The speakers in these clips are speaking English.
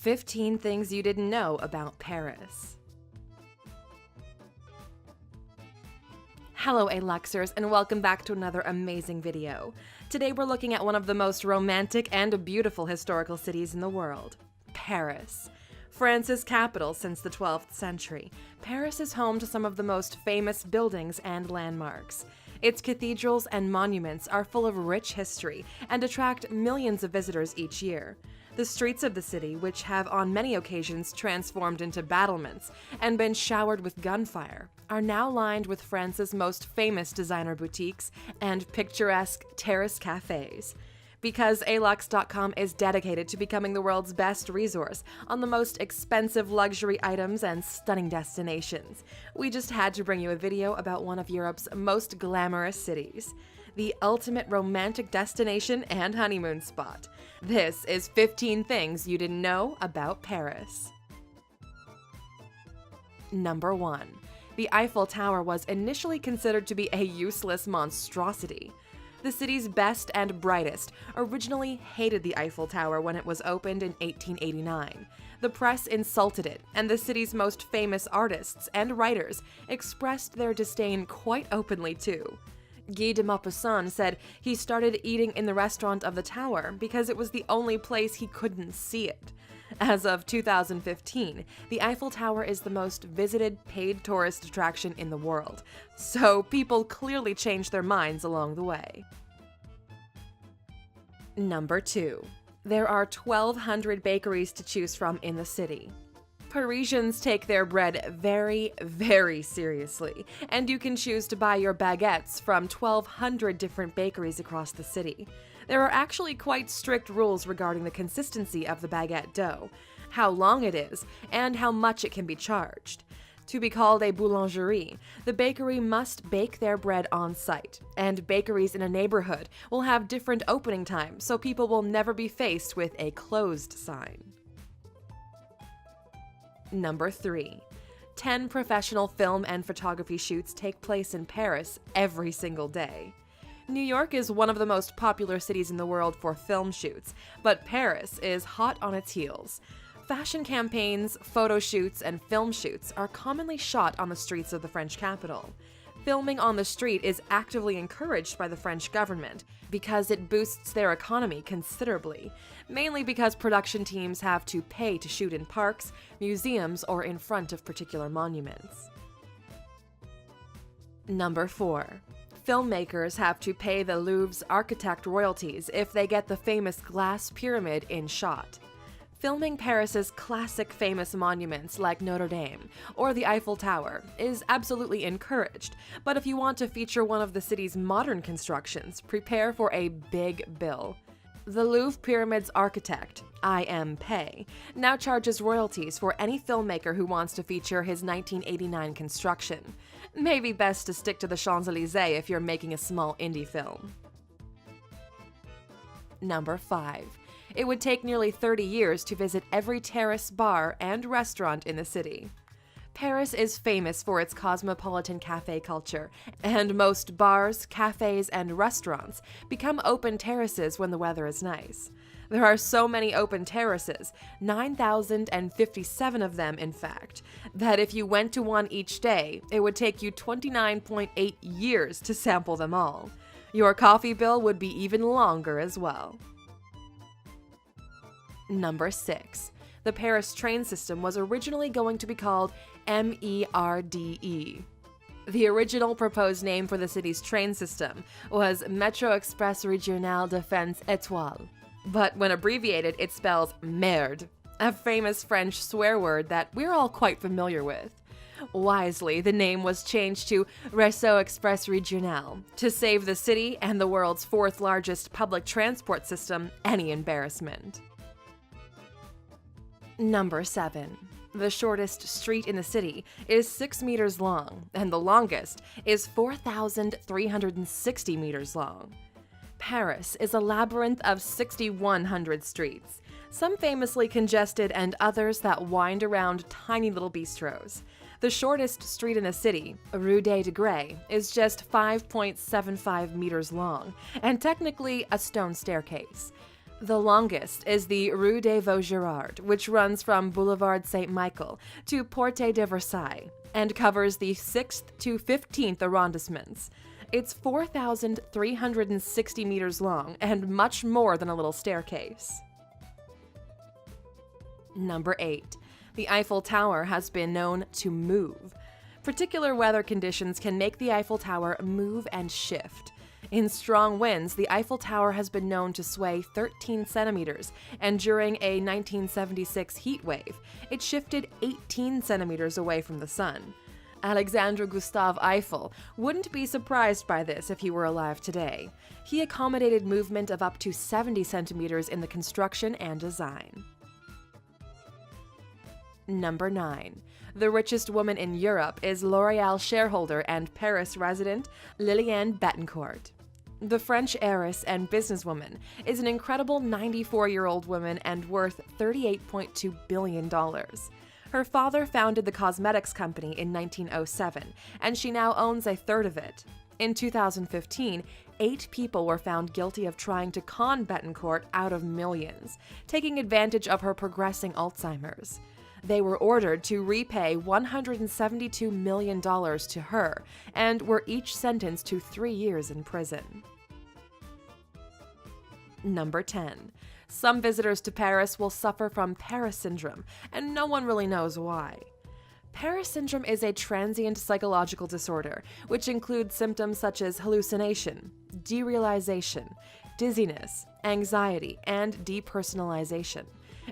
15 things you didn't know about Paris. Hello A-Luxers, and welcome back to another amazing video. Today we're looking at one of the most romantic and beautiful historical cities in the world, Paris. France's capital since the 12th century, Paris is home to some of the most famous buildings and landmarks. Its cathedrals and monuments are full of rich history and attract millions of visitors each year. The streets of the city, which have on many occasions transformed into battlements and been showered with gunfire, are now lined with France's most famous designer boutiques and picturesque terrace cafes. Because alux.com is dedicated to becoming the world's best resource on the most expensive luxury items and stunning destinations, we just had to bring you a video about one of Europe's most glamorous cities, the ultimate romantic destination and honeymoon spot. This is 15 things you didn't know about Paris. Number 1. The Eiffel Tower was initially considered to be a useless monstrosity. The city's best and brightest originally hated the Eiffel Tower when it was opened in 1889. The press insulted it, and the city's most famous artists and writers expressed their disdain quite openly too. Guy de Maupassant said he started eating in the restaurant of the tower because it was the only place he couldn't see it. As of 2015, the Eiffel Tower is the most visited paid tourist attraction in the world, so people clearly changed their minds along the way. Number 2. There are 1,200 bakeries to choose from in the city. Parisians take their bread very, very seriously, and you can choose to buy your baguettes from 1,200 different bakeries across the city. There are actually quite strict rules regarding the consistency of the baguette dough, how long it is, and how much it can be charged. To be called a boulangerie, the bakery must bake their bread on site, and bakeries in a neighborhood will have different opening times, so people will never be faced with a closed sign. Number 3. 10 professional film and photography shoots take place in Paris every single day. New York is one of the most popular cities in the world for film shoots, but Paris is hot on its heels. Fashion campaigns, photo shoots, and film shoots are commonly shot on the streets of the French capital. Filming on the street is actively encouraged by the French government because it boosts their economy considerably, mainly because production teams have to pay to shoot in parks, museums, or in front of particular monuments. Number 4. Filmmakers have to pay the Louvre's architect royalties if they get the famous glass pyramid in shot. Filming Paris's classic famous monuments like Notre Dame or the Eiffel Tower is absolutely encouraged, but if you want to feature one of the city's modern constructions, prepare for a big bill. The Louvre Pyramid's architect, I.M. Pei, now charges royalties for any filmmaker who wants to feature his 1989 construction. Maybe best to stick to the Champs-Élysées if you're making a small indie film. Number 5. It would take nearly 30 years to visit every terrace, bar, and restaurant in the city. Paris is famous for its cosmopolitan cafe culture, and most bars, cafes, and restaurants become open terraces when the weather is nice. There are so many open terraces, 9,057 of them in fact, that if you went to one each day, it would take you 29.8 years to sample them all. Your coffee bill would be even longer as well. Number 6. The Paris train system was originally going to be called MERDE. The original proposed name for the city's train system was Métro Express Régional Défense Étoile, but when abbreviated it spells merde, a famous French swear word that we're all quite familiar with. Wisely, the name was changed to Réseau Express Régional to save the city and the world's 4th largest public transport system any embarrassment. Number 7. The shortest street in the city is 6 meters long, and the longest is 4,360 meters long. Paris is a labyrinth of 6,100 streets, some famously congested and others that wind around tiny little bistros. The shortest street in the city, Rue des Degrés, is just 5.75 meters long, and technically a stone staircase. The longest is the Rue des Vaugirards, which runs from Boulevard Saint-Michel to Porte de Versailles and covers the 6th to 15th arrondissements. It's 4,360 meters long and much more than a little staircase. Number 8. The Eiffel Tower has been known to move. Particular weather conditions can make the Eiffel Tower move and shift. In strong winds, the Eiffel Tower has been known to sway 13 centimeters, and during a 1976 heat wave, it shifted 18 centimeters away from the sun. Alexandre Gustave Eiffel wouldn't be surprised by this if he were alive today. He accommodated movement of up to 70 centimeters in the construction and design. Number 9. The richest woman in Europe is L'Oréal shareholder and Paris resident Liliane Bettencourt. The French heiress and businesswoman is an incredible 94-year-old woman and worth $38.2 billion. Her father founded the cosmetics company in 1907, and she now owns a third of it. In 2015, 8 people were found guilty of trying to con Bettencourt out of millions, taking advantage of her progressing Alzheimer's. They were ordered to repay $172 million to her and were each sentenced to 3 years in prison. Number 10. Some visitors to Paris will suffer from Paris syndrome, and no one really knows why. Paris syndrome is a transient psychological disorder, which includes symptoms such as hallucination, derealization, dizziness, anxiety, and depersonalization.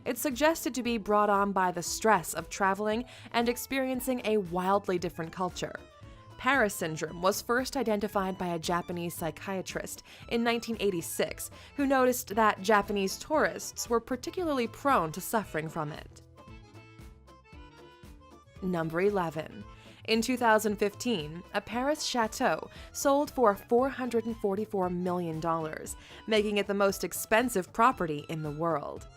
It's suggested to be brought on by the stress of traveling and experiencing a wildly different culture. Paris syndrome was first identified by a Japanese psychiatrist in 1986 who noticed that Japanese tourists were particularly prone to suffering from it. Number 11. In 2015, a Paris chateau sold for $444 million, making it the most expensive property in the world.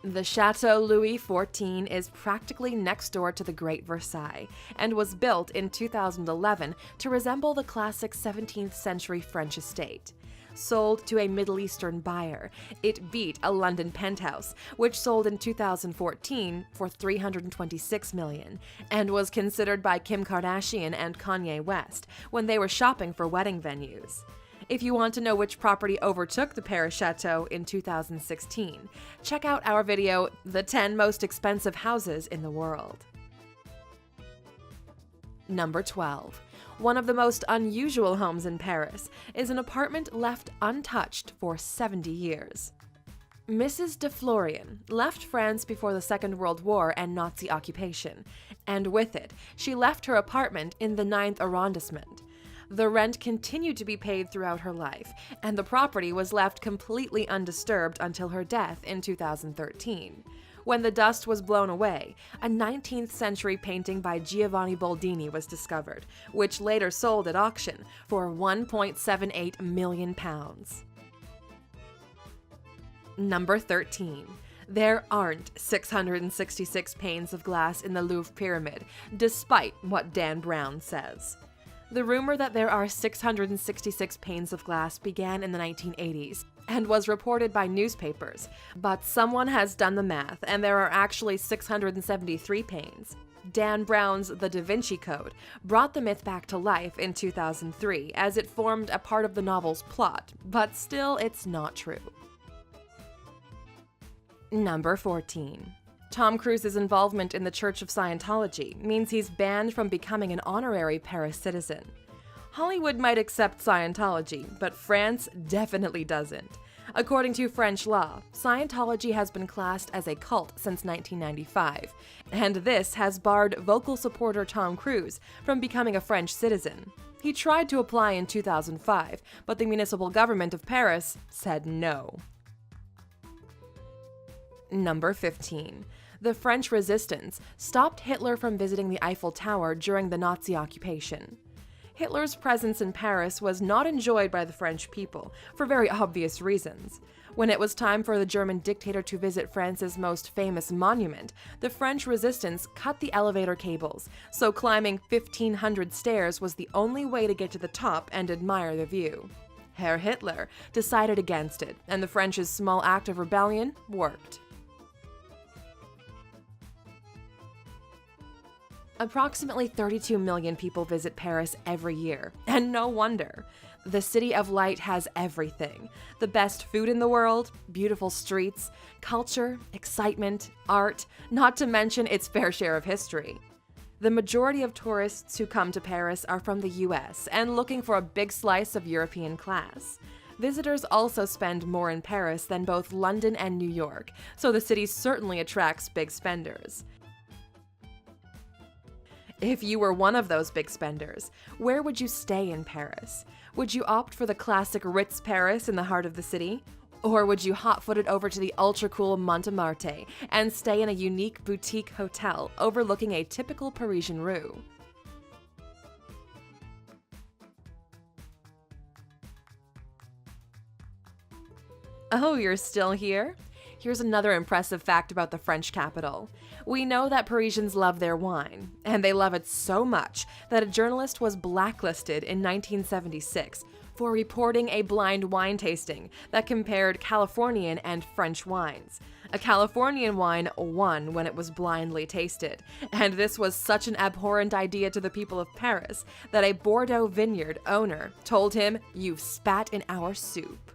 The Chateau Louis XIV is practically next door to the Great Versailles and was built in 2011 to resemble the classic 17th century French estate. Sold to a Middle Eastern buyer, it beat a London penthouse, which sold in 2014 for $326 million, and was considered by Kim Kardashian and Kanye West when they were shopping for wedding venues. If you want to know which property overtook the Paris Chateau in 2016, check out our video, The 10 Most Expensive Houses in the World. Number 12. One of the most unusual homes in Paris is an apartment left untouched for 70 years. Mrs. de Florian left France before the Second World War and Nazi occupation, and with it, she left her apartment in the 9th arrondissement. The rent continued to be paid throughout her life, and the property was left completely undisturbed until her death in 2013. When the dust was blown away, a 19th century painting by Giovanni Boldini was discovered, which later sold at auction for £1.78 million. Number 13. There aren't 666 panes of glass in the Louvre Pyramid, despite what Dan Brown says. The rumor that there are 666 panes of glass began in the 1980s and was reported by newspapers, but someone has done the math and there are actually 673 panes. Dan Brown's The Da Vinci Code brought the myth back to life in 2003 as it formed a part of the novel's plot, but still it's not true. Number 14. Tom Cruise's involvement in the Church of Scientology means he's banned from becoming an honorary Paris citizen. Hollywood might accept Scientology, but France definitely doesn't. According to French law, Scientology has been classed as a cult since 1995, and this has barred vocal supporter Tom Cruise from becoming a French citizen. He tried to apply in 2005, but the municipal government of Paris said no. Number 15. The French resistance stopped Hitler from visiting the Eiffel Tower during the Nazi occupation. Hitler's presence in Paris was not enjoyed by the French people, for very obvious reasons. When it was time for the German dictator to visit France's most famous monument, the French resistance cut the elevator cables, so climbing 1,500 stairs was the only way to get to the top and admire the view. Herr Hitler, decided against it, and the French's small act of rebellion worked. Approximately 32 million people visit Paris every year, and no wonder. The City of Light has everything: the best food in the world, beautiful streets, culture, excitement, art, not to mention its fair share of history. The majority of tourists who come to Paris are from the US and looking for a big slice of European class. Visitors also spend more in Paris than both London and New York, so the city certainly attracts big spenders. If you were one of those big spenders, where would you stay in Paris? Would you opt for the classic Ritz Paris in the heart of the city? Or would you hot-foot it over to the ultra-cool Montmartre and stay in a unique boutique hotel overlooking a typical Parisian rue? Oh, you're still here? Here's another impressive fact about the French capital. We know that Parisians love their wine, and they love it so much that a journalist was blacklisted in 1976 for reporting a blind wine tasting that compared Californian and French wines. A Californian wine won when it was blindly tasted, and this was such an abhorrent idea to the people of Paris that a Bordeaux vineyard owner told him, "You've spat in our soup."